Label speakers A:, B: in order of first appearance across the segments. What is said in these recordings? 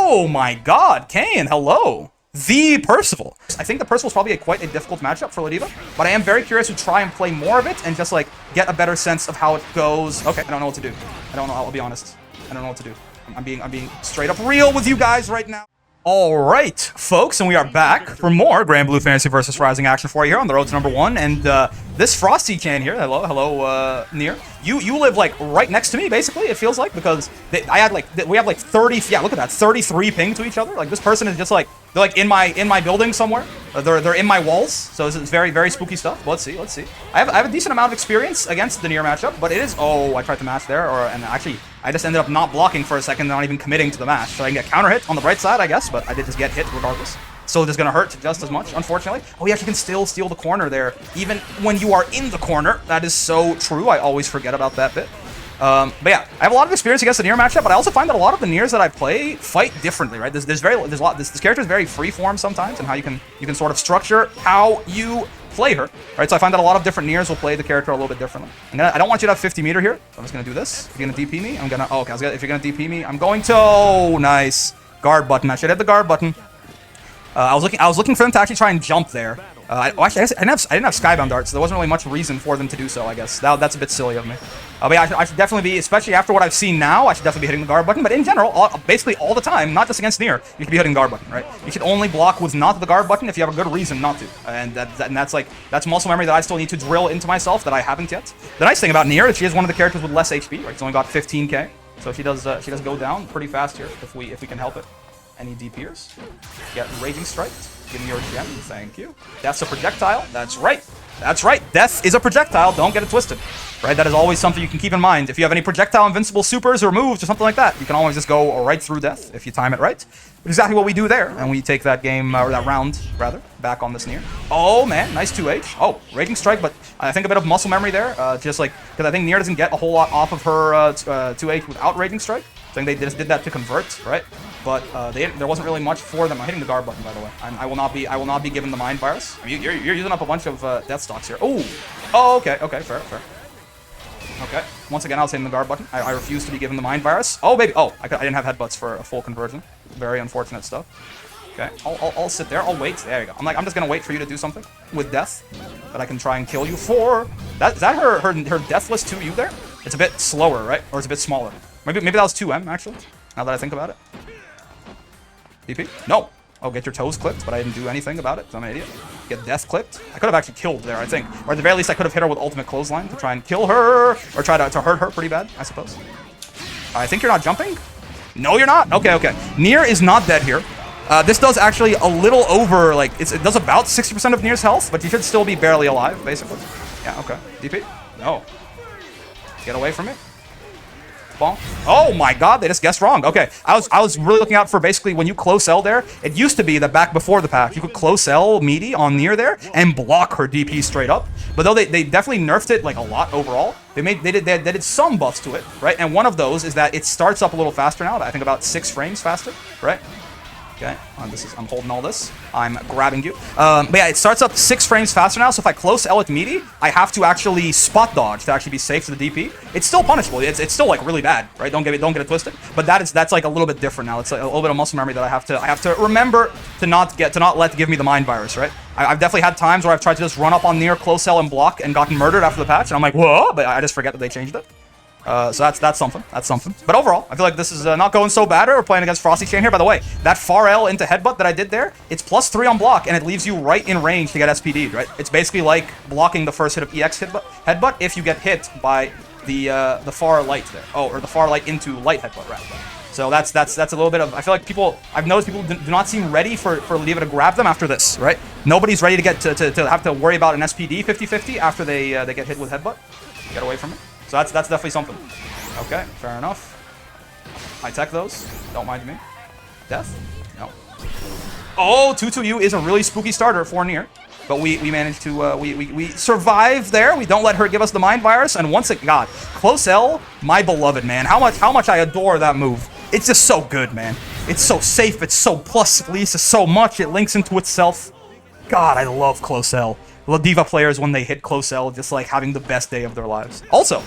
A: Oh my god, KAIN, hello. The Percival. I think the Percival's probably quite a difficult matchup for Ladiva, but I am very curious to try and play more of it and just like get a better sense of how it goes. Okay, I don't know what to do. I don't know, I'll be honest. I don't know what to do. I'm being straight up real with you guys right now. All right, folks, and we are back for more Granblue Fantasy versus Rising action for you here on the road to #1. And this Frosty Can here, hello, Near. You live like right next to me, basically. It feels like because we have like 30. Yeah, look at that, 33 ping to each other. Like this person is just like they're like in my building somewhere. They're in my walls. So it's very spooky stuff. Let's see. I have a decent amount of experience against the Near matchup, but it is. Oh, I tried to match there, and actually I just ended up not blocking for a second, not even committing to the match. So I can get counter hit on the bright side, I guess, but I did just get hit regardless. So this is gonna hurt just as much, unfortunately. Oh, he actually can still steal the corner there, even when you are in the corner. That is so true. I always forget about that bit. But yeah, I have a lot of experience against the Near matchup, but I also find that a lot of the Nears that I play fight differently, right? This character is very freeform sometimes, and how you can sort of structure how you play her, right? So I find that a lot of different Nears will play the character a little bit differently. I don't want you to have 50 meter here. So I'm just gonna do this. If you're gonna DP me, I'm gonna. Oh, okay. If you're gonna DP me, I'm going to. Oh, nice guard button. I should hit the guard button. I was looking for them to actually try and jump there. Actually, I didn't have Skybound darts, so there wasn't really much reason for them to do so, I guess. That's a bit silly of me. But yeah, I should definitely be, especially after what I've seen now, I should definitely be hitting the guard button. But in general, basically all the time, not just against Near, you should be hitting the guard button, right? You should only block with not the guard button if you have a good reason not to. And that's muscle memory that I still need to drill into myself that I haven't yet. The nice thing about Near is she is one of the characters with less HP, right? She's only got 15k, so she does go down pretty fast here if we can help it. Any DPers? Get Raging Strike. Give me your gem. Thank you. Death's a projectile. That's right. That's right. Death is a projectile. Don't get it twisted. Right? That is always something you can keep in mind. If you have any projectile invincible supers or moves or something like that, you can always just go right through death if you time it right. But exactly what we do there. And we take that game, or that round, rather, back on this Near. Oh, man. Nice 2H. Oh, Raging Strike, but I think a bit of muscle memory there. Just like, because I think Near doesn't get a whole lot off of her 2H without Raging Strike. I think they just did that to convert, right? But there wasn't really much for them. I'm hitting the guard button, by the way. I will not be given the mind virus. I mean, you're using up a bunch of death stocks here. Oh, okay, fair. Okay, once again, I was hitting the guard button. I refuse to be given the mind virus. Oh, baby. Oh, I didn't have headbutts for a full conversion. Very unfortunate stuff. Okay, I'll sit there. I'll wait. There you go. I'm just gonna wait for you to do something with death that I can try and kill you for. Is that her death list to you there? It's a bit slower, right? Or it's a bit smaller. Maybe that was 2M actually. Now that I think about it. DP? No. Oh, get your toes clipped, but I didn't do anything about it. So I'm an idiot. Get death clipped. I could have actually killed there, I think. Or at the very least, I could have hit her with ultimate clothesline to try and kill her. Or try to hurt her pretty bad, I suppose. I think you're not jumping? No, you're not? Okay. Near is not dead here. This does actually a little over, like, it does about 60% of Near's health, but you should still be barely alive, basically. Yeah, okay. DP? No. Get away from me. Bonk. Oh my god, they just guessed wrong. Okay, I was really looking out for basically when you close L there. It used to be that back before the patch, you could close L meaty on Near there and block her DP straight up. But though they definitely nerfed it like a lot overall, they did some buffs to it, right? And one of those is that it starts up a little faster now. I think about 6 frames faster, right? Okay, I'm holding all this. I'm grabbing you. But yeah, it starts up 6 frames faster now, so if I close L at meaty, I have to actually spot dodge to actually be safe to the DP. It's still punishable. It's still like really bad, right? Don't get it twisted. But that's like a little bit different now. It's like a little bit of muscle memory that I have to remember to not give me the mind virus, right? I've definitely had times where I've tried to just run up on Near, close L, and block and gotten murdered after the patch, and I'm like, whoa, but I just forget that they changed it. So that's something. But overall, I feel like this is not going so bad. We're playing against Frosty Can here. By the way, that far L into headbutt that I did there, it's +3 on block, and it leaves you right in range to get SPD'd, right? It's basically like blocking the first hit of EX headbutt if you get hit by the far light there. Oh, or the far light into light headbutt, rather. So that's a little bit of, I feel like I've noticed people do not seem ready for Ladiva to grab them after this, right? Nobody's ready to get to have to worry about an SPD 50-50 after they get hit with headbutt. Get away from it. So that's definitely something. Okay, fair enough. I tech those. Don't mind me. Death? No. Oh, 2-2U is a really spooky starter for Near. But we managed to, we survive there. We don't let her give us the mind virus. And once it got close L, my beloved, man. How much I adore that move. It's just so good, man. It's so safe. It's so plus releases so much. It links into itself. God, I love close L. Diva players, when they hit close L, just like having the best day of their lives. Also,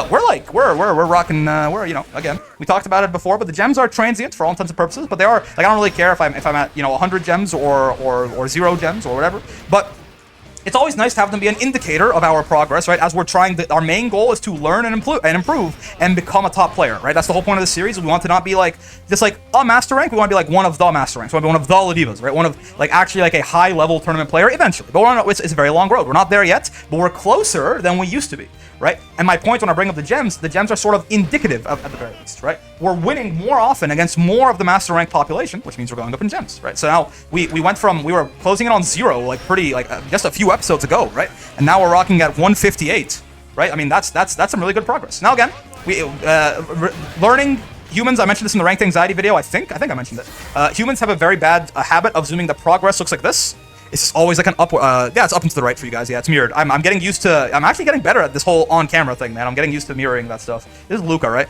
A: We're rocking, you know, again, we talked about it before, but the gems are transient for all intents and purposes, but they are, like, I don't really care if I'm at, you know, 100 gems or 0 gems or whatever, but it's always nice to have them be an indicator of our progress, right? As we're trying, our main goal is to learn and improve and become a top player, right? That's the whole point of the series. We want to not be like just like a master rank. We want to be like one of the master ranks. We want to be one of the Ladivas, right? One of like actually like a high level tournament player eventually. But we're not, it's a very long road. We're not there yet, but we're closer than we used to be, right? And my point when I bring up the gems are sort of indicative of, at the very least, right? We're winning more often against more of the master rank population, which means we're going up in gems, right? So now we went from, we were closing in on 0 like pretty like just a few episodes ago, right? And now we're rocking at 158, right? I mean, that's some really good progress. Now again, we learning humans. I mentioned this in the ranked anxiety video. I think I mentioned it. Humans have a very bad habit of zooming. The progress looks like this. It's just always like an up. Yeah, it's up and to the right for you guys. Yeah, it's mirrored. I'm getting used to. I'm actually getting better at this whole on-camera thing, man. I'm getting used to mirroring that stuff. This is Luca, right?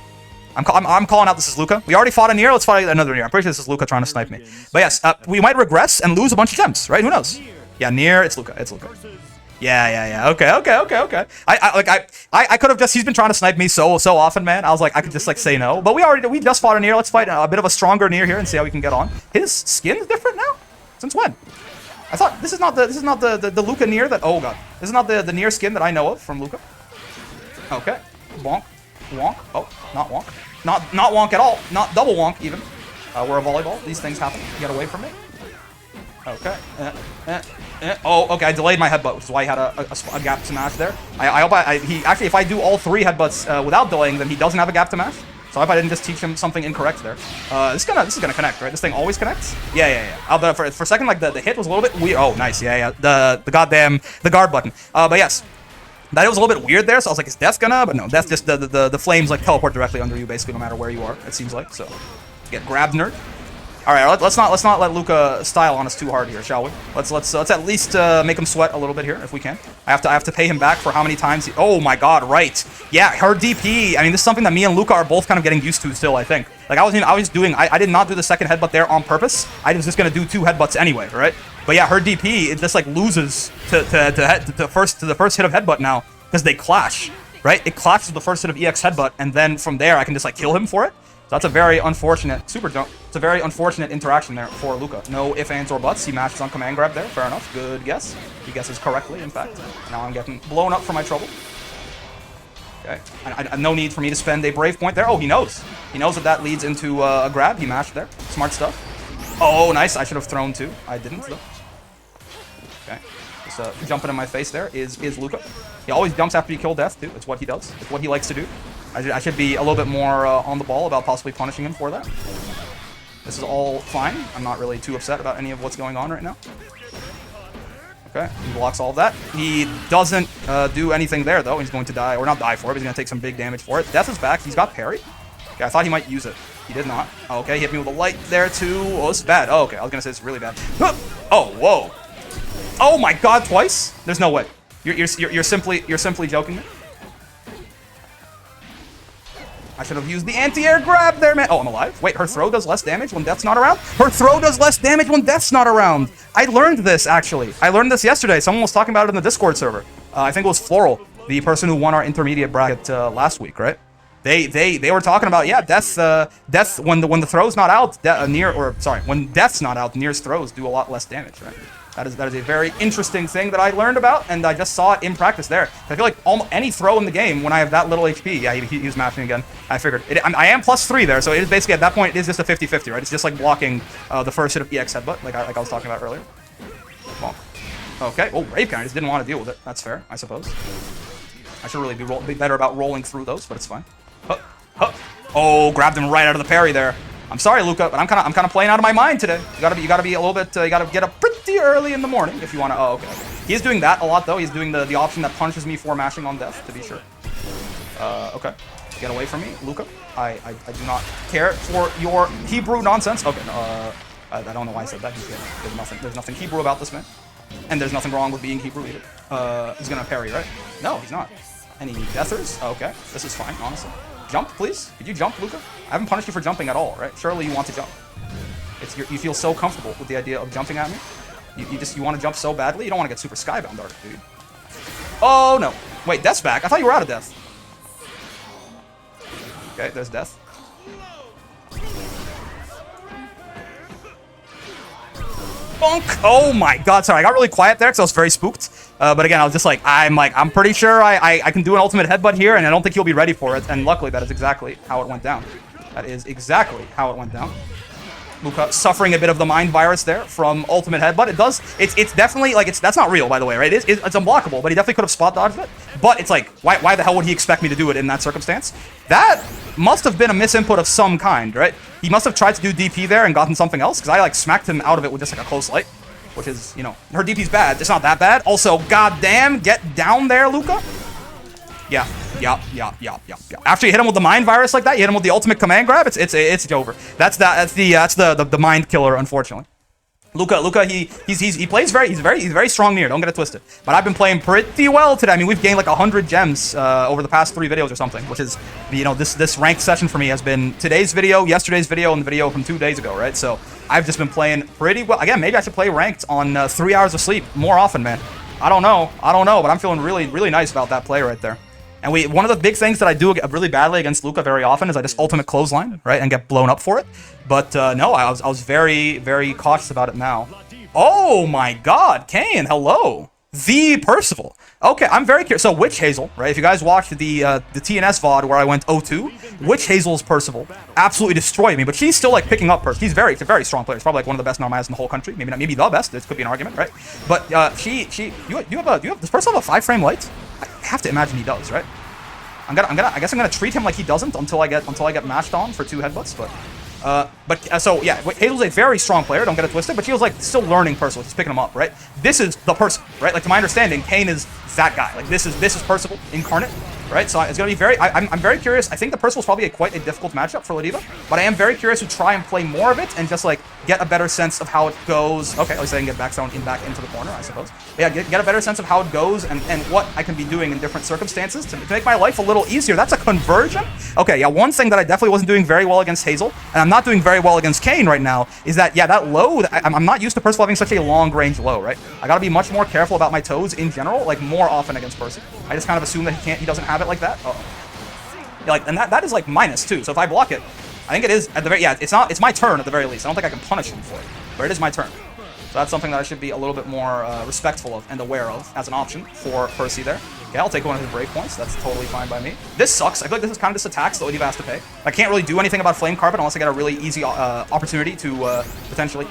A: I'm calling out this is Luca. We already fought a Nier. Let's fight another Nier. I'm pretty sure this is Luca trying to snipe me. But yes, we might regress and lose a bunch of gems, right? Who knows? Yeah, Nier. It's Luca. It's Luca. Yeah. Okay. I could have just, he's been trying to snipe me so often, man. I was like, I could just like say no. But we just fought a Nier. Let's fight a bit of a stronger Nier here and see how we can get on. His skin's different now? Since when? I thought this is not the Luca Nier that, oh god. This is not the Nier skin that I know of from Luca. Okay. Wonk. Oh, not wonk. Not wonk at all. Not double wonk even. We're a volleyball. These things happen. Get away from me. Okay. Oh, okay. I delayed my headbutt, which is why he had a gap to mash there. I hope he actually, if I do all 3 headbutts without delaying them, he doesn't have a gap to mash. So I hope I didn't just teach him something incorrect there. This is gonna connect, right? This thing always connects. Yeah. For a second, like the hit was a little bit weird. Oh, nice. Yeah. The guard button. But yes. That was a little bit weird there, so I was like, is death gonna? But no, death just the flames like teleport directly under you, basically, no matter where you are. It seems like so. Get grabbed, nerd. All right, let's not let Luca style on us too hard here, shall we? Let's at least make him sweat a little bit here if we can. I have to pay him back for how many times he. Oh my God, right? Yeah, her DP. I mean, this is something that me and Luca are both kind of getting used to still. I think. Like I did not do the second headbutt there on purpose. I was just gonna do 2 headbutts anyway, right? But yeah, her DP it just like loses to the first hit of headbutt now because they clash, right? It clashes with the first hit of EX headbutt, and then from there I can just like kill him for it. So that's a very unfortunate super jump. It's a very unfortunate interaction there for Luca. No ifs, ands, or buts. He mashes on command grab there. Fair enough. Good guess. He guesses correctly, in fact. Now I'm getting blown up for my trouble. Okay. No need for me to spend a brave point there. Oh, he knows. He knows that leads into a grab. He mashed there. Smart stuff. Oh, nice. I should have thrown 2. I didn't, though. Okay. Just jumping in my face there is Luca. He always jumps after you kill death, too. It's what he does. It's what he likes to do. I should be a little bit more on the ball about possibly punishing him for that. This is all fine. I'm not really too upset about any of what's going on right now. Okay, he blocks all of that. He doesn't do anything there, though. He's going to die, or not die for it, but he's going to take some big damage for it. Death is back. He's got parry. Okay, I thought he might use it. He did not. Okay, he hit me with a light there, too. Oh, this is bad. Oh, okay, I was going to say it's really bad. Oh, whoa. Oh, my God, twice? There's no way. You're simply joking me? I should have used the anti-air grab there, man. Oh, I'm alive. Wait, her throw does less damage when Death's not around? Her throw does less damage when Death's not around. I learned this, actually. I learned this yesterday. Someone was talking about it in the Discord server. I think it was Floral, the person who won our intermediate bracket last week, right? They were talking about, yeah, Death when the throw's not out, when Death's not out, Nier's throws do a lot less damage, right? That is a very interesting thing that I learned about, and I just saw it in practice there. I feel like almost any throw in the game, when I have that little HP, yeah, he was mashing again. I figured. I am +3 there, so it is basically, at that point, it is just a 50-50, right? It's just like blocking the first hit of EX headbutt, like I was talking about earlier. Bonk. Okay, well, Rape Counter just didn't want to deal with it. That's fair, I suppose. I should really be better about rolling through those, but it's fine. Oh, grabbed him right out of the parry there. I'm sorry, Luca, but I'm kind of playing out of my mind today. You gotta be a little bit. You gotta get up pretty early in the morning if you want to. Oh, okay. He's doing that a lot though. He's doing the option that punishes me for mashing on death, to be sure. Okay. Get away from me, Luca. I do not care for your Hebrew nonsense. Okay. No, I don't know why I said that. There's nothing Hebrew about this man, and there's nothing wrong with being Hebrew either. He's gonna parry, right? No, he's not. Any deathers? Okay. This is fine, honestly. Jump, please. Could you jump, Luca? I haven't punished you for jumping at all, right? Surely you want to jump. You feel so comfortable with the idea of jumping at me. You want to jump so badly. You don't want to get super skybound, dude. Oh no! Wait, Death's back. I thought you were out of Death. Okay, there's death. Bonk! Oh my god, sorry, I got really quiet there because I was very spooked. But again, I was just like, I'm pretty sure I can do an ultimate headbutt here, and I don't think he'll be ready for it. And luckily, that is exactly how it went down. That is exactly how it went down. Luca suffering a bit of the mind virus there from ultimate headbutt. It's definitely, like, that's not real, by the way, right? It's unblockable, but he definitely could have spot dodged it. But it's like, why the hell would he expect me to do it in that circumstance? That must have been a misinput of some kind, right? He must have tried to do DP there and gotten something else, because I, like, smacked him out of it with just, like, a close light, which is, you know, her DP's bad. It's not that bad. Also, goddamn, get down there, Luca. Yeah. After you hit him with the mind virus like that, you hit him with the ultimate command grab, it's over. That's the mind killer, unfortunately. Luca, he plays he's very strong near. Don't get it twisted. But I've been playing pretty well today. I mean, we've gained like 100 gems over the past 3 videos or something, which is, you know, this ranked session for me has been today's video, yesterday's video, and the video from 2 days ago, right? So I've just been playing pretty well. Again, maybe I should play ranked on 3 hours of sleep more often, man. I don't know, but I'm feeling really nice about that play right there. And one of the big things that I do really badly against Luca very often is I just ultimate clothesline, right, and get blown up for it. But no, I was very cautious about it now. Oh my god, KAIN, hello. The PERCIVAL. Okay, I'm very curious. So Witch Hazel, right? If you guys watched the TNS VOD where I went 0-2, Witch Hazel's PERCIVAL absolutely destroyed me, but she's still like picking up He's a very strong player. He's probably like one of the best Normals in the whole country. Maybe the best. This could be an argument, right? But does PERCIVAL have a 5-frame light? I have to imagine he does, right? I guess I'm gonna treat him like he doesn't until I get mashed on for 2 headbutts, so yeah, Hazel's a very strong player, don't get it twisted, but she was like still learning PERCIVAL, just picking him up, right? This is the PERCIVAL, right? Like, to my understanding, KAIN is that guy. Like, this is PERCIVAL incarnate, right? So it's gonna be I'm very curious. I think the PERCIVAL's probably quite a difficult matchup for Ladiva, but I am very curious to try and play more of it and just like get a better sense of how it goes. Okay, at least I can get back into the corner, I suppose. But yeah, get a better sense of how it goes and what I can be doing in different circumstances to make my life a little easier. That's a conversion. Okay, yeah, one thing that I definitely wasn't doing very well against Hazel, and I'm not doing very well against KAIN right now, is that, yeah, that low, I'm not used to PERCIVAL having such a long range low, right? I gotta be much more careful about my toes in general, like more often against PERCIVAL. I just kind of assume that he doesn't have it like that. Yeah, like, and that is like minus too. So if I block it, I think it is at the very, it's my turn at the very least. I don't think I can punish him for it, but it is my turn. So that's something that I should be a little bit more respectful of and aware of as an option for Percy there. Okay, I'll take one of his break points. That's totally fine by me. This sucks. I feel like this is kind of just a tax that Diva has to pay. I can't really do anything about Flame Carpet unless I get a really easy opportunity to potentially...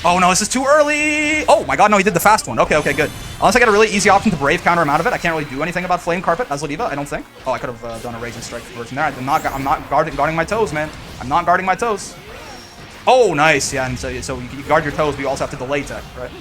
A: Oh no, this is too early! Oh my god, no, he did the fast one. Okay, good. Unless I get a really easy option to Brave counter him out of it, I can't really do anything about Flame Carpet as Ladiva, I don't think. Oh, I could have done a Raging Strike version there. I'm not guarding my toes, man. I'm not guarding my toes. Oh, nice. Yeah, and so you guard your toes, but you also have to delay tech, right?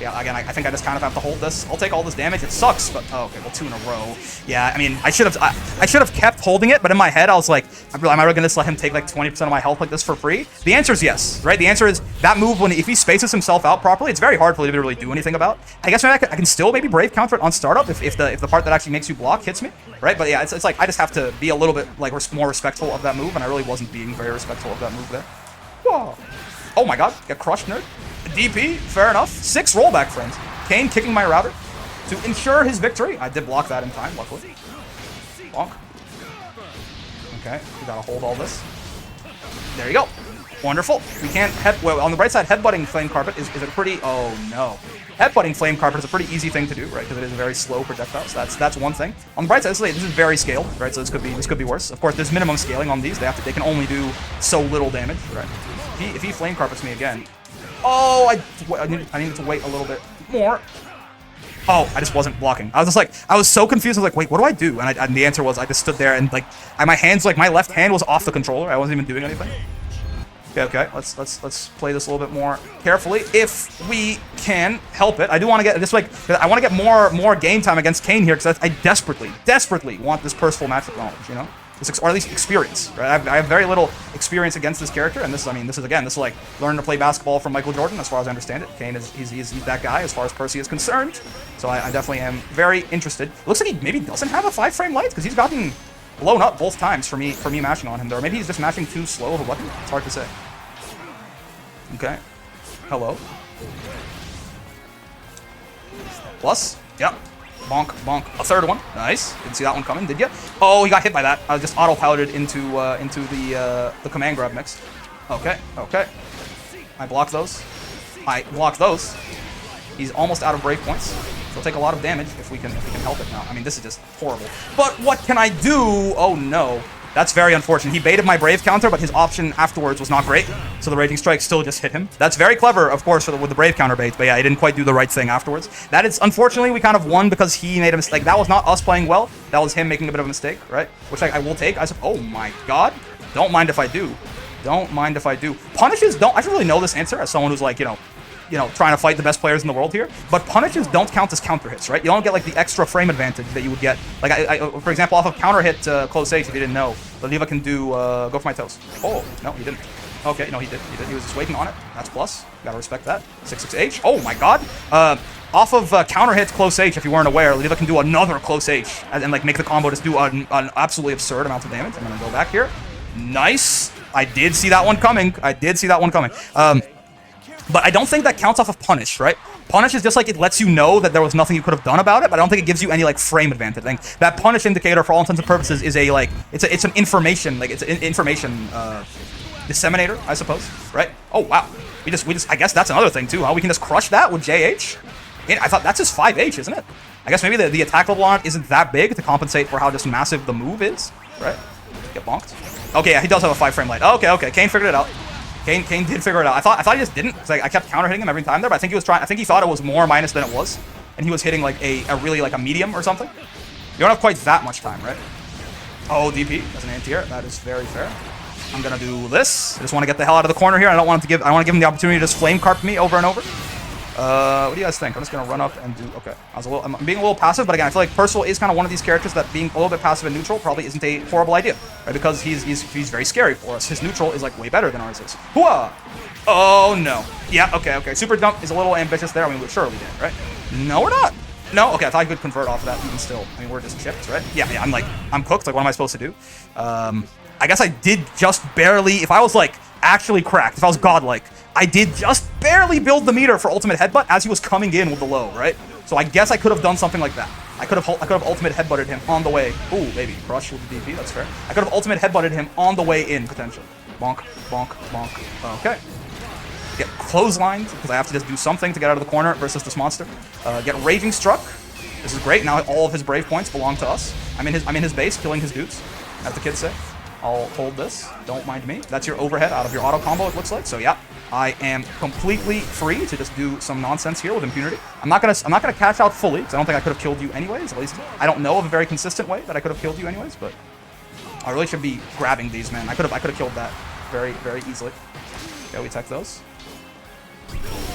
A: Yeah, again, I think I just kind of have to hold this. I'll take all this damage. It sucks, but oh, okay, well, 2 in a row. Yeah, I mean, I should have kept holding it, but in my head, I was like, am I really gonna just let him take like 20% of my health like this for free? The answer is yes, right? The answer is that move, if he spaces himself out properly, it's very hard for him to really do anything about. I guess maybe I can still maybe Brave counter it on startup if the part that actually makes you block hits me, right? But yeah, it's like I just have to be a little bit like more respectful of that move, and I really wasn't being very respectful of that move there. Whoa. Oh my god, get crushed, nerd. DP, fair enough. 6 rollback frames. KAIN kicking my router to ensure his victory. I did block that in time, luckily. Bonk. Okay, we gotta hold all this. There you go. Wonderful. We can't well, on the right side, headbutting Flame Carpet is a pretty... Oh, no. Headbutting Flame Carpet is a pretty easy thing to do, right? Because it is a very slow projectile, so that's one thing. On the bright side, this is very scaled, right? So this could be worse. Of course, there's minimum scaling on these. They can only do so little damage, right? If he Flame Carpets me again... Oh, I needed to wait a little bit more. Oh, I just wasn't blocking. I was just like, I was so confused. I was like, wait, what do I do? And the answer was I just stood there and like, my hands, like my left hand was off the controller. I wasn't even doing anything. Okay. Let's play this a little bit more carefully if we can help it. I do want to get just like I want to get more game time against KAIN here because I desperately want this PERCIVAL matchup knowledge, you know. Or at least experience, right? I have very little experience against this character, and this is like learning to play basketball from Michael Jordan, as far as I understand it. KAIN he's that guy as far as Percy is concerned. So I definitely am very interested. Looks like he maybe doesn't have a 5-frame light because he's gotten blown up both times for me mashing on him there. Or maybe he's just mashing too slow of a button. It's hard to say. Okay. Hello. Plus. Yep. bonk, bonk. A third one. Nice. Didn't see that one coming, did you? Oh, he got hit by that. I just auto-piloted into the command grab mix. Okay, okay. I block those. I block those. He's almost out of brave points. He'll take a lot of damage if we can help it now. I mean, this is just horrible. But what can I do? Oh no. That's very unfortunate. He baited my brave counter, but his option afterwards was not great. So the Raging Strike still just hit him. That's very clever, of course, with the brave counter bait. But yeah, he didn't quite do the right thing afterwards. That is, unfortunately, we kind of won because he made a mistake. That was not us playing well. That was him making a bit of a mistake, right? Which I will take. Oh my god. Don't mind if I do. Don't mind if I do. Punishes don't. I should really know this answer as someone who's like, you know, trying to fight the best players in the world here. But punishes don't count as counter hits, right? You don't get like the extra frame advantage that you would get. Like, for example, off of counter hit close H, if you didn't know, Ladiva can do go for my toes. Oh, no, he didn't. Okay, no, he did. He did. He was just waiting on it. That's plus. Gotta respect that. 6-6-H. Oh my god. Off of counter hit close H, if you weren't aware, Ladiva can do another close H and like make the combo just do an absolutely absurd amount of damage. I'm gonna go back here. Nice. I did see that one coming. I did see that one coming. But I don't think that counts off of punish, right? Punish is just like it lets you know that there was nothing you could have done about it, but I don't think it gives you any like frame advantage. I think that punish indicator, for all intents and purposes, is a like it's an information information disseminator, I suppose, right? Oh wow, we just I guess that's another thing too, huh? We can just crush that with JH. I thought that's just 5H, isn't it? I guess maybe the attack level on it isn't that big to compensate for how just massive the move is, right? Get bonked. Okay, yeah, he does have a 5-frame light. Okay, KAIN figured it out. KAIN did figure it out. I thought he just didn't, because I kept counter hitting him every time there, but I think he was trying. I think he thought it was more minus than it was, and he was hitting like a really like a medium or something. You don't have quite that much time, right? Oh, DP as an anti-air. That is very fair. I'm gonna do this. I just want to get the hell out of the corner here. I don't want him to give. I want to give him the opportunity to just flame carp me over and over. What do you guys think? I'm just gonna run up and do. Okay, I'm being a little passive, but again, I feel like Percival is kind of one of these characters that being a little bit passive and neutral probably isn't a horrible idea, right? Because he's very scary for us. His neutral is like way better than ours is. Hooah! Oh no. Yeah. Okay. Super dump is a little ambitious there. I mean, we surely did, right? No, we're not. No. Okay, I thought I could convert off of that even still. I mean, we're just chipped, right? Yeah. I'm cooked. Like, what am I supposed to do? I guess I did just barely. If I was like actually cracked, if I was godlike, I did just barely build the meter for ultimate headbutt as he was coming in with the low, right? So I guess I could have done something like that. I could have ultimate headbutted him on the way. Ooh, maybe crush with the DP. That's fair. I could have ultimate headbutted him on the way in potentially. Bonk, bonk, bonk. Okay. Get clotheslined because I have to just do something to get out of the corner versus this monster. Get raging struck. This is great. Now all of his brave points belong to us. I'm in his base, killing his dudes, as the kids say. I'll hold this. Don't mind me. That's your overhead out of your auto combo, it looks like. So yeah, I am completely free to just do some nonsense here with impunity. I'm not gonna cash out fully because I don't think I could have killed you anyways. At least I don't know of a very consistent way that I could have killed you anyways. But I really should be grabbing these, man. I could have killed that very easily. Okay, we tech those.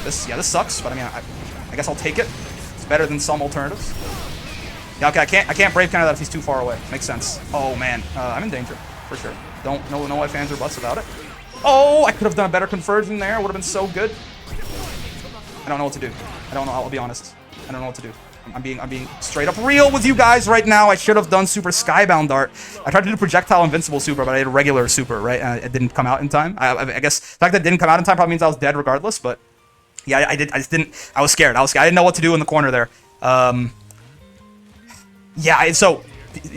A: This sucks, but I mean I guess I'll take it. It's better than some alternatives. Yeah, okay, I can't brave counter that if he's too far away. Makes sense. Oh man, I'm in danger. For sure. Don't know why fans are butts about it. Oh, I could have done a better conversion there. Would have been so good. I don't know what to do. I don't know. I'll be honest. I don't know what to do. I'm being straight up real with you guys right now. I should have done super skybound dart. I tried to do projectile invincible super, but I did a regular super, right? And it didn't come out in time. I guess the fact that it didn't come out in time probably means I was dead regardless. But yeah, I just didn't. I was scared. I didn't know what to do in the corner there. Yeah. So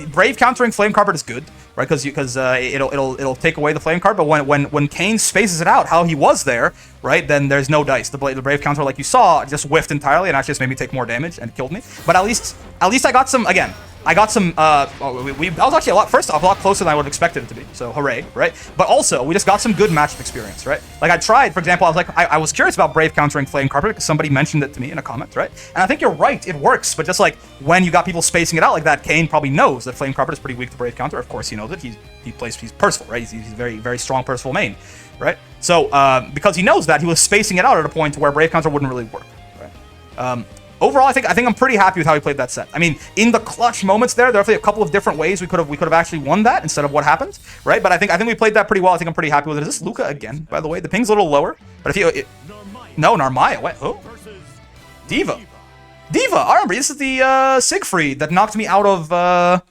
A: brave countering flame carpet is good. Right, because it'll take away the flame card, but when KAIN spaces it out how he was there, right, then there's no dice. The brave counter, like you saw, just whiffed entirely and actually just made me take more damage and killed me. But at least I got some again. I got some. That was actually a lot. First off, a lot closer than I would have expected it to be. So hooray, right? But also, we just got some good matchup experience, right? Like I tried, for example, I was curious about brave countering flame carpet because somebody mentioned it to me in a comment, right? And I think you're right, it works. But just like when you got people spacing it out like that, KAIN probably knows that flame carpet is pretty weak to brave counter. Of course, he knows it. He's Percival, right? He's very strong Percival main, right? So because he knows that, he was spacing it out at a point where brave counter wouldn't really work, right? Overall, I think I'm pretty happy with how he played that set. I mean, in the clutch moments there are definitely a couple of different ways we could have actually won that instead of what happened, right? But I think we played that pretty well. I think I'm pretty happy with it. Is this Luca again? By the way, the ping's a little lower, but no, Narmaya. What? Oh, Diva. I remember this is the Siegfried that knocked me out of.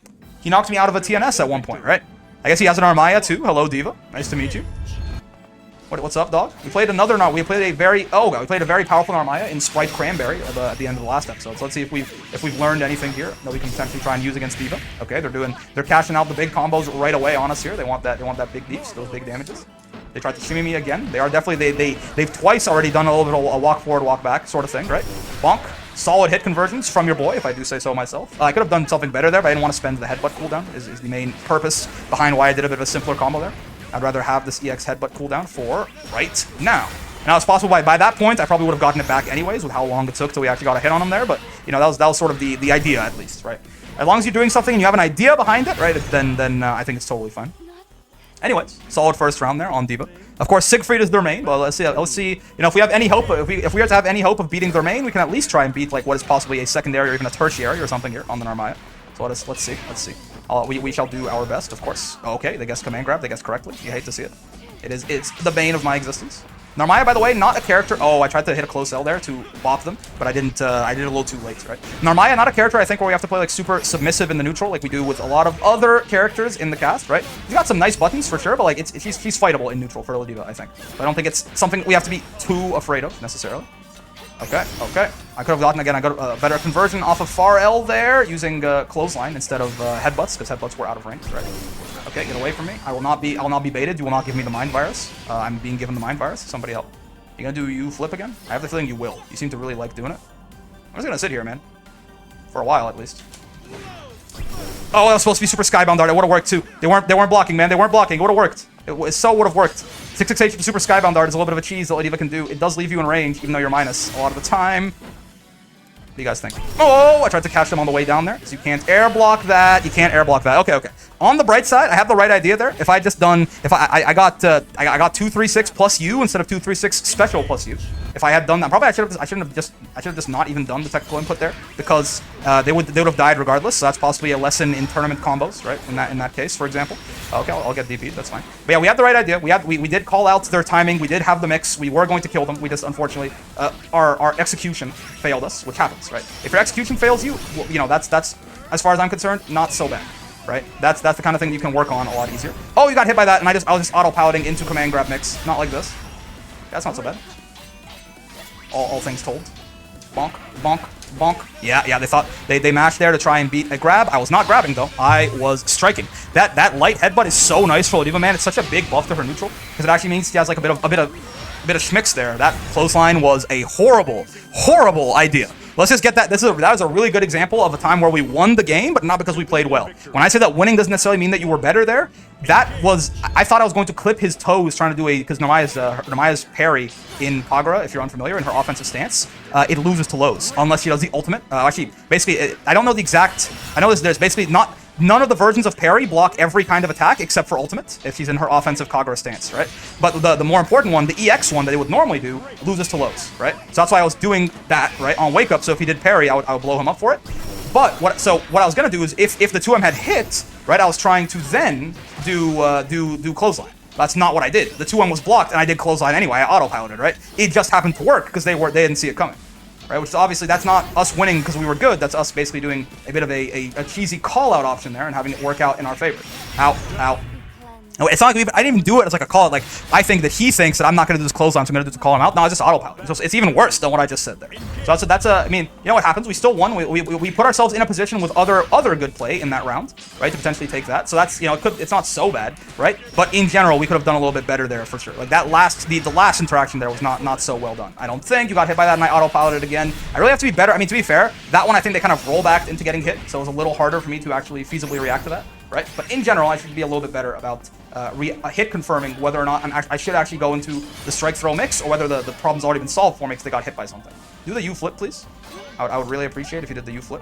A: He knocked me out of a TNS at one point, right? I guess he has an Narmaya too. Hello, Diva. Nice to meet you. What's up, dog? We played another we played a very we played a very powerful Narmaya in Sprite Cranberry at the end of the last episode. So let's see if we've learned anything here that we can potentially try and use against Diva. Okay, they're cashing out the big combos right away on us here. They want that big beefs, those big damages. They tried to shimmy me again. They are definitely they've twice already done a little bit of a walk forward, walk back sort of thing, right? Bonk. Solid hit conversions from your boy, if I do say so myself. I could have done something better there, but I didn't want to spend the headbutt cooldown. Is the main purpose behind why I did a bit of a simpler combo there. I'd rather have this EX headbutt cooldown for right now. Now it's possible by that point I probably would have gotten it back anyways with how long it took till we actually got a hit on him there, but you know that was sort of the idea at least, right? As long as you're doing something and you have an idea behind it, right? Then I think it's totally fine. Anyways, solid first round there on Diva. Of course, Siegfried is their main, but let's see. You know, if we have any hope, if we are to have any hope of beating their main, we can at least try and beat like what is possibly a secondary or even a tertiary or something here on the Narmaya. So let's see. We shall do our best, of course. Okay, they guessed command grab. They guessed correctly. You hate to see it. It's the bane of my existence. Narmaya, by the way, not a character. Oh, I tried to hit a close L there to bop them, but I didn't. I did it a little too late, right? Narmaya, not a character I think where we have to play like super submissive in the neutral, like we do with a lot of other characters in the cast, right? He's got some nice buttons for sure, but like he's fightable in neutral for Ladiva, I think. But I don't think it's something we have to be too afraid of necessarily. Okay. I could have gotten again. I got a better conversion off of far L there using clothesline instead of headbutts because headbutts were out of range, right? Okay, get away from me. I will not be baited. You will not give me the mind virus. I'm being given the mind virus. Somebody help. You gonna do you flip again? I have the feeling you will. You seem to really like doing it. I'm just gonna sit here, man. For a while at least. Oh, that was supposed to be super skybound dart. It would have worked too. They weren't blocking, man. They weren't blocking. It would have worked. It so would have worked. 668 for super skybound dart is a little bit of a cheese that Ladiva can do. It does leave you in range, even though you're minus a lot of the time. What do you guys think? Oh, I tried to catch them on the way down there. So you can't air block that. You can't air block that. Okay. On the bright side, I have the right idea there. If I just done, I got 236 plus U instead of 236 special plus U. If I had done that, probably I should have just not even done the technical input there because they would have died regardless. So that's possibly a lesson in tournament combos, right? In that case, for example. Okay, I'll get DP'd. That's fine. But yeah, we had the right idea. We did call out their timing. We did have the mix. We were going to kill them. We just unfortunately our execution failed us, which happens, right? If your execution fails you, well, you know that's as far as I'm concerned, not so bad. Right? That's the kind of thing you can work on a lot easier. Oh, you got hit by that, and I was just auto-piloting into command grab mix. Not like this. That's not so bad. All things told. Bonk, bonk, bonk. Yeah, they thought they mashed there to try and beat a grab. I was not grabbing though. I was striking. That light headbutt is so nice for Ladiva, man. It's such a big buff to her neutral because it actually means she has like a bit of schmicks there. That clothesline was a horrible idea. Let's just get that. That was a really good example of a time where we won the game, but not because we played well. When I say that winning doesn't necessarily mean that you were better there, I thought I was going to clip his toes trying to do because Narmaya's parry in Pagura, if you're unfamiliar, in her offensive stance, it loses to lows unless she does the ultimate. Actually, basically, I don't know the exact. I know there's basically none of the versions of parry block every kind of attack except for ultimate if she's in her offensive Kagura stance, right? But the more important one, the EX one that they would normally do, loses to lows, right? So that's why I was doing that, right, on wake up. So if he did parry, I would blow him up for it. But what I was gonna do is if the 2M had hit, right, I was trying to then do clothesline. That's not what I did. The 2M was blocked and I did clothesline anyway. I auto-piloted, right? It just happened to work because they didn't see it coming. Right, which is obviously that's not us winning because we were good. That's us basically doing a bit of a cheesy call-out option there and having it work out in our favor. Ow. No, it's not like I didn't even do it as like a call. Like I think that he thinks that I'm not going to do this clothesline, so I'm going to do to call him out. No, I just autopilot. So it's even worse than what I just said there. So that's I mean, you know what happens? We still won. We put ourselves in a position with other good play in that round, right, to potentially take that. So that's, you know, it's not so bad, right? But in general, we could have done a little bit better there for sure. Like that the last interaction there was not so well done. I don't think. You got hit by that and I autopiloted again. I really have to be better. I mean, to be fair, that one I think they kind of roll back into getting hit, so it was a little harder for me to actually feasibly react to that. Right, but in general, I should be a little bit better about hit confirming whether or not I should actually go into the strike throw mix or whether the problem's already been solved for me because they got hit by something. Do the U flip, please. I would really appreciate if you did the U flip.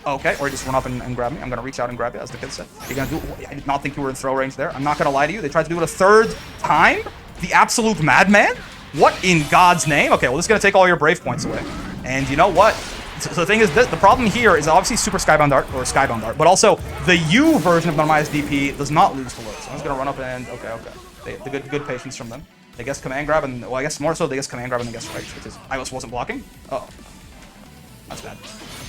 A: Okay, or you just run up and grab me. I'm gonna reach out and grab you, as the kid said. You're gonna do. I did not think you were in throw range there. I'm not gonna lie to you. They tried to do it a third time. The absolute madman. What in God's name? Okay, well this is gonna take all your brave points away. And you know what? So the thing is, the problem here is obviously Super Skybound Dart, or Skybound Dart, but also the U version of Narmaya's DP does not lose to low. So I'm just going to run up and, okay. The good patience from them. They guess command grab, and, well, I guess more so they guess command grab and they guess strike, which is, I just wasn't blocking. Uh-oh. That's bad.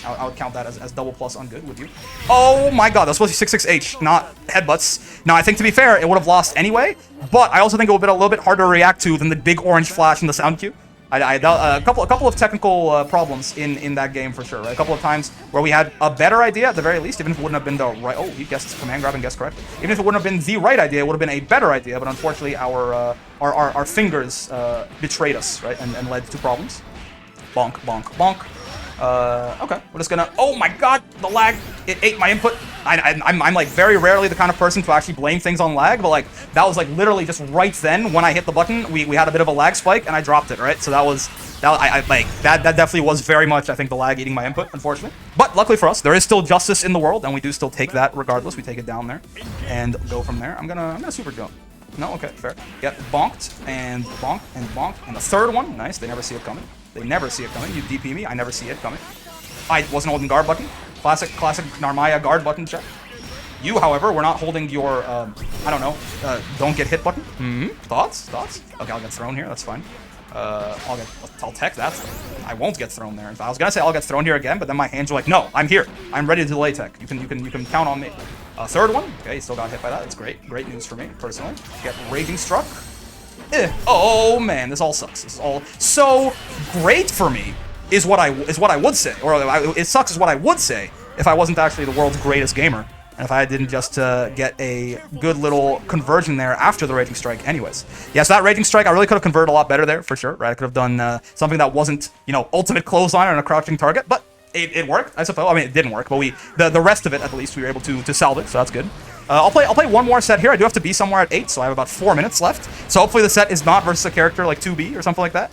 A: I would count that as double plus on good, would you? Oh my god, that was supposed to be 6-6-H, not headbutts. Now, I think to be fair, it would have lost anyway, but I also think it would have been a little bit harder to react to than the big orange flash in the sound cue. A couple of technical problems in that game for sure, right? A couple of times where we had a better idea at the very least, even if it wouldn't have been the right... Oh, he guessed command grab and guessed correctly. Even if it wouldn't have been the right idea, it would have been a better idea, but unfortunately our fingers betrayed us, right? And led to problems. Bonk, bonk, bonk. Okay, we're just gonna... Oh my god, the lag! It ate my input. I'm like very rarely the kind of person to actually blame things on lag, but like that was like literally just right then when I hit the button, we had a bit of a lag spike and I dropped it, right? So that definitely was very much, I think, the lag eating my input, unfortunately. But luckily for us, there is still justice in the world, and we do still take that regardless. We take it down there and go from there. I'm gonna super jump. No, okay, fair. Get bonked and bonk and bonk, and the third one, nice. They never see it coming. They never see it coming. You DP me, I never see it coming. I wasn't holding guard button. Classic Narmaya guard button check. You, however, were not holding your, I don't know, don't get hit button. Thoughts? Okay, I'll get thrown here, that's fine. I'll tech that. I won't get thrown there. I was gonna say I'll get thrown here again, but then my hands were like, no, I'm here. I'm ready to delay tech. You can count on me. Third one. Okay, he still got hit by that. That's great. Great news for me, personally. Get raging struck. Oh man, this all sucks. This is all so great for me. Is what I would say, or it sucks is what I would say if I wasn't actually the world's greatest gamer, and if I didn't just get a good little conversion there after the Raging Strike anyways. Yeah, so that Raging Strike, I really could have converted a lot better there, for sure, right? I could have done something that wasn't, you know, ultimate clothesline on a crouching target, but it worked, I suppose. I mean, it didn't work, but the rest of it, at least, we were able to salvage, so that's good. I'll play one more set here. I do have to be somewhere at 8, so I have about 4 minutes left. So hopefully the set is not versus a character like 2B or something like that.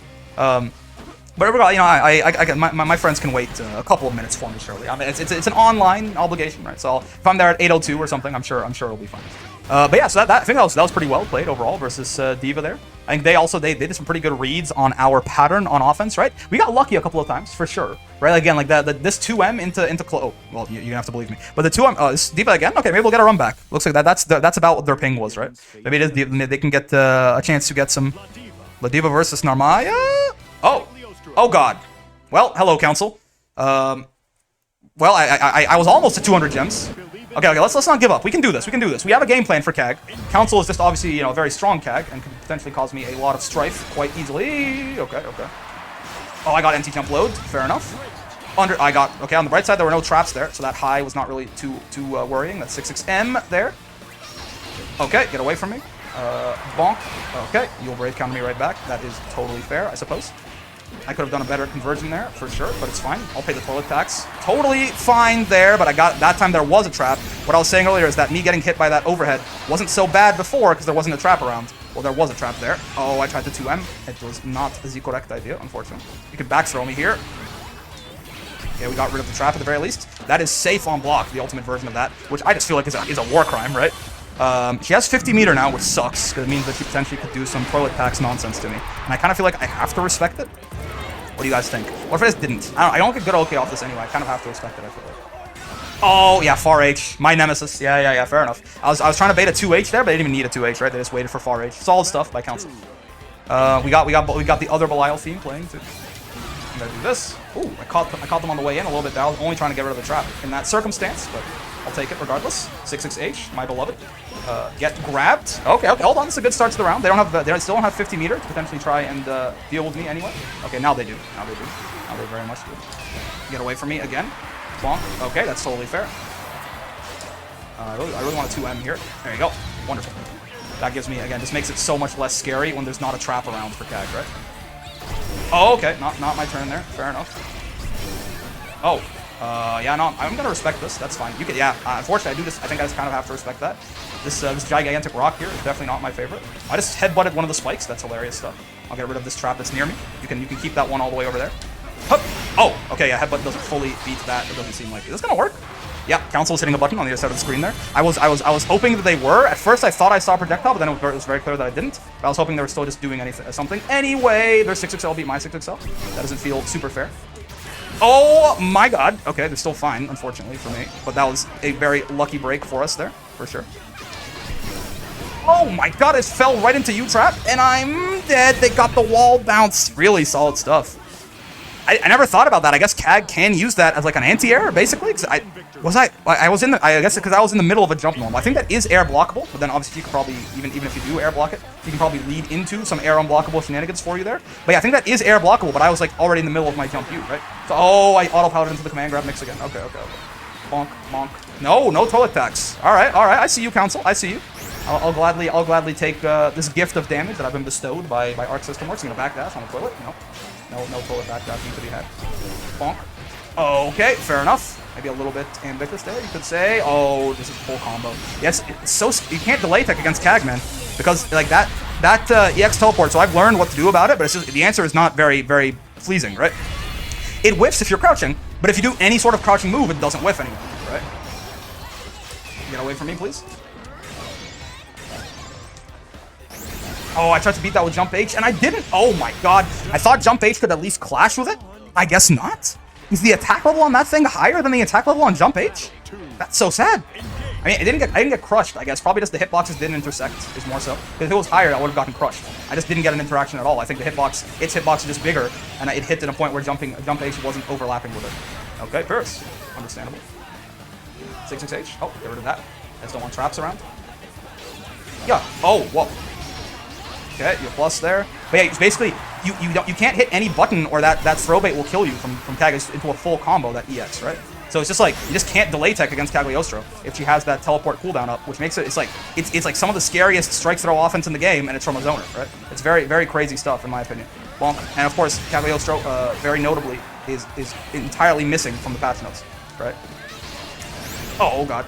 A: But you know, my friends can wait a couple of minutes for me, surely. I mean, it's an online obligation, right? So if I'm there at 8:02 or something, I'm sure it'll be fine. But yeah, so I think that was pretty well played overall versus Diva there. I think they did some pretty good reads on our pattern on offense, right? We got lucky a couple of times for sure, right? Again, like this 2M into oh, well, you're gonna have to believe me. But the 2M, this Diva again. Okay, maybe we'll get a run back. Looks like that's about what their ping was, right? Maybe they can get a chance to get some Ladiva versus Narmaya. Oh god. Well, hello, Council. Well, I was almost at 200 gems. Okay, let's not give up. We can do this. We have a game plan for KAG. Council is just obviously, you know, a very strong KAG and could potentially cause me a lot of strife quite easily. Okay. Oh, I got NT jump load. Fair enough. Okay, on the right side there were no traps there, so that high was not really too worrying. That's 6-6M there. Okay, get away from me. Bonk. Okay, you'll brave counter me right back. That is totally fair, I suppose. I could have done a better conversion there, for sure, but it's fine. I'll pay the toilet tax. Totally fine there, but that time there was a trap. What I was saying earlier is that me getting hit by that overhead wasn't so bad before because there wasn't a trap around. Well, there was a trap there. Oh, I tried to 2M. It was not the correct idea, unfortunately. You could back throw me here. Okay, we got rid of the trap at the very least. That is safe on block, the ultimate version of that, which I just feel like is a war crime, right? She has 50 meter now, which sucks, because it means that she potentially could do some toilet tax nonsense to me. And I kind of feel like I have to respect it. What do you guys think? What if I just didn't? I don't get good OK off this anyway. I kind of have to respect it, I feel like. Oh, yeah, far H. My nemesis. Yeah, fair enough. I was trying to bait a 2H there, but they didn't even need a 2H, right? They just waited for far H. Solid stuff by Council. We got the other Belial theme playing, too. I'm gonna do this. Ooh, I caught them on the way in a little bit there. I was only trying to get rid of the trap in that circumstance, but I'll take it regardless. 6-6H, my beloved. Get grabbed. Okay, hold on. This is a good start to the round. They still don't have 50 meter to potentially try and deal with me anyway. Okay, now they do. Now they very much do. Get away from me again. Bonk. Okay, that's totally fair. I really want a 2M here. There you go. Wonderful. That gives me, again, just makes it so much less scary when there's not a trap around for KAG, right? Oh, okay. Not my turn there. Fair enough. Oh. Yeah, no, I'm gonna respect this. That's fine. You can, yeah. Unfortunately, I think I just kind of have to respect that. This gigantic rock here is definitely not my favorite. I just headbutted one of the spikes. That's hilarious stuff. I'll get rid of this trap that's near me. You can keep that one all the way over there. Hup. Oh, okay. Yeah, headbutt doesn't fully beat that. It doesn't seem like it. Is this gonna work? Yeah, Council is hitting a button on the other side of the screen there. I was hoping that they were. At first, I thought I saw projectile, but then it was very clear that I didn't. But I was hoping they were still just doing something. Anyway, their 6XL beat my 6XL. That doesn't feel super fair. Oh my god. Okay, they're still fine, unfortunately, for me. But that was a very lucky break for us there, for sure. Oh my god, it fell right into U-Trap, and I'm dead. They got the wall bounce. Really solid stuff. I never thought about that. I guess KAIN can use that as like an anti-air, basically. Cause I guess because I was in the middle of a jump normal. I think that is air blockable, but then obviously you could probably, even if you do air block it, you can probably lead into some air unblockable shenanigans for you there. But yeah, I think that is air blockable, but I was like already in the middle of my jump U, right? So, oh, I auto-powered into the command grab mix again. Okay. Bonk, bonk. No toilet tax. All right. I see you, Council. I see you. I'll gladly take this gift of damage that I've been bestowed by Arc System Works. I'm gonna backdash on the toilet. No toilet backdashing to be had. Bonk. Okay, fair enough. Maybe a little bit ambitious there, you could say. Oh, this is full combo. Yes, it's so you can't delay tech against KAIN, man, because like that EX teleport. So I've learned what to do about it, but it's just the answer is not very pleasing, right? It whiffs if you're crouching, but if you do any sort of crouching move, it doesn't whiff anymore, right? Get away from me, please. Oh, I tried to beat that with Jump H, and I didn't. Oh my god. I thought Jump H could at least clash with it. I guess not. Is the attack level on that thing higher than the attack level on Jump H? That's so sad. I mean, I didn't get crushed, I guess. Probably just the hitboxes didn't intersect, is more so. Because if it was higher, I would have gotten crushed. I just didn't get an interaction at all. I think the its hitbox is just bigger, and it hit at a point where Jump H wasn't overlapping with it. Okay, Pierce. Understandable. 6-6H. Oh, get rid of that. I just don't want traps around. Yeah. Oh, whoa. Okay, you plus there. But yeah, basically, you can't hit any button or that throw bait will kill you from KAIN into a full combo, that EX, right? So it's just like, you just can't delay tech against Cagliostro if she has that teleport cooldown up, which makes it, it's like some of the scariest strike throw offense in the game, and it's from a zoner, right? It's very crazy stuff, in my opinion. Bonk. And of course, Cagliostro, very notably, is entirely missing from the patch notes, right? Oh god.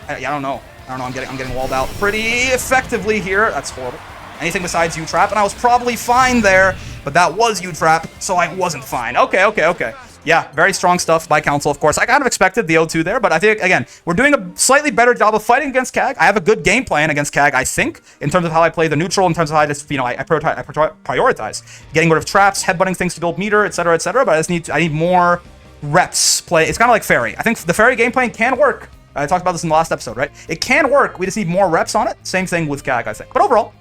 A: I don't know. I'm getting walled out pretty effectively here. That's horrible. Anything besides U-Trap, and I was probably fine there, but that was U-Trap, so I wasn't fine. Okay. Yeah, very strong stuff by Council, of course. I kind of expected the O2 there, but I think, again, we're doing a slightly better job of fighting against KAIN. I have a good game plan against KAIN, I think, in terms of how I play the neutral, in terms of how I just, I prioritize getting rid of traps, headbutting things to build meter, etc., but I need more reps play. It's kind of like Fairy. I think the Fairy game plan can work. I talked about this in the last episode, right? It can work. We just need more reps on it. Same thing with KAIN, I think. But overall,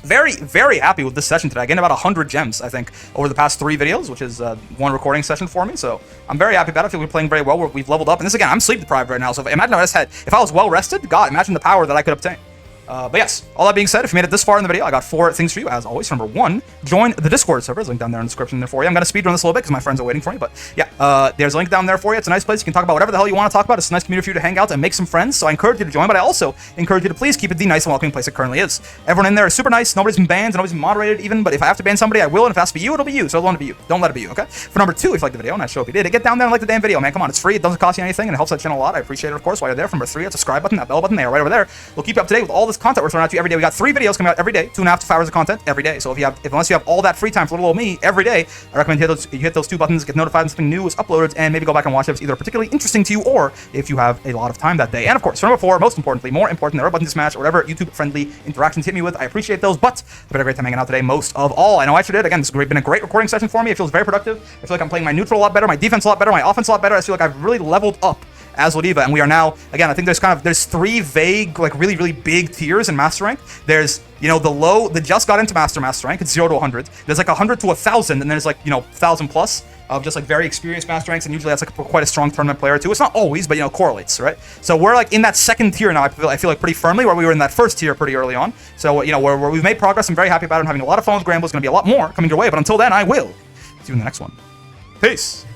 A: very happy with this session today. I gained about 100 gems, I think, over the past 3 videos, which is one recording session for me. So I'm very happy about it. I feel we're playing very well. We've leveled up. And this, again, I'm sleep deprived right now. So imagine if I was well rested, God, imagine the power that I could obtain. But yes, all that being said, if you made it this far in the video, I got 4 things for you, as always. Number 1, join the Discord server. There's a link down there in the description there for you. I'm going to speedrun this a little bit because my friends are waiting for me. But yeah, there's a link down there for you. It's a nice place. You can talk about whatever the hell you want to talk about. It's a nice community for you to hang out and make some friends. So I encourage you to join, but I also encourage you to please keep it the nice and welcoming place it currently is. Everyone in there is super nice. Nobody's been banned. Nobody's been moderated even. But if I have to ban somebody, I will. And if it has to be you, it'll be you. So it'll want to be you. Don't let it be you, okay? For number 2, if you like the video, and I show if you did, get down there and like the damn video, man. Come on, it's free. It doesn't cost you anything, and it helps that channel a lot. I appreciate it, of course, while you're there. For number 3, that subscribe button, that bell button there, right over there. We'll keep you up to date with all this content we're throwing at you every day. We got 3 videos coming out every day, 2.5 to 5 hours of content every day. So unless you have all that free time for little old me every day, I recommend you hit those 2 buttons, get notified when something new is uploaded, and maybe go back and watch it if it's either particularly interesting to you or if you have a lot of time that day. And of course, for number 4, most importantly, more important, there are buttons to smash or whatever YouTube-friendly interactions hit me with. I appreciate those, but I've had a great time hanging out today most of all. I know I sure did. Again, this has been a great recording session for me. It feels very productive. I feel like I'm playing my neutral a lot better, my defense a lot better, my offense a lot better. I feel like I've really leveled up as Ladiva, and we are now, again, I think there's 3 vague, like really big tiers in Master Rank. There's, the just got into Master Rank, it's 0 to 100. There's like 100 to 1,000, and there's like, 1,000 plus of just like very experienced Master Ranks, and usually that's like quite a strong tournament player too. It's not always, but correlates, right? So we're like in that second tier now, I feel like pretty firmly, where we were in that first tier pretty early on. So, where we've made progress. I'm very happy about it. I'm having a lot of fun with Granblue. It's going to be a lot more coming your way, but until then, I will see you in the next one. Peace.